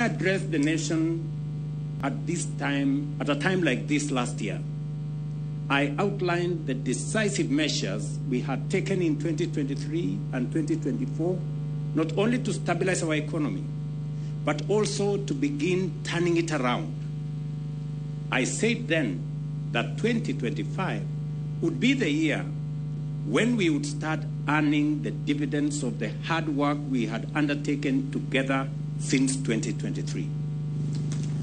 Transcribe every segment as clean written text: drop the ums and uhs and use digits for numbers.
I addressed the nation at a time like this last year, I outlined the decisive measures we had taken in 2023 and 2024, not only to stabilize our economy, but also to begin turning it around. I said then that 2025 would be the year when we would start earning the dividends of the hard work we had undertaken together since 2023.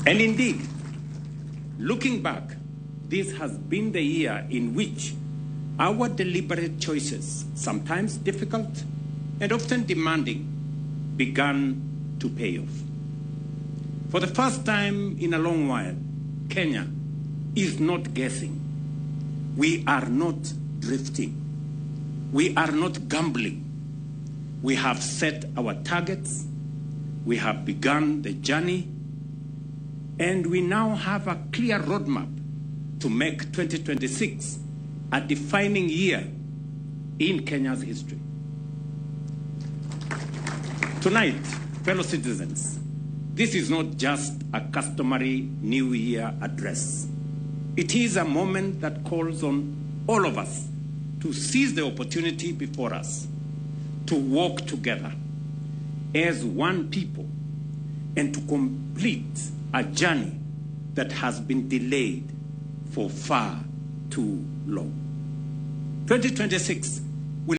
And indeed, looking back, this has been the year in which our deliberate choices, sometimes difficult and often demanding, began to pay off. For the first time in a long while, Kenya is not guessing. We are not drifting. We are not gambling. We have set our targets. We have begun the journey. And we now have a clear roadmap to make 2026 a defining year in Kenya's history. Tonight, fellow citizens, this is not just a customary New Year address. It is a moment that calls on all of us to seize the opportunity before us, to walk together as one people, and to complete a journey that has been delayed for far too long. 2026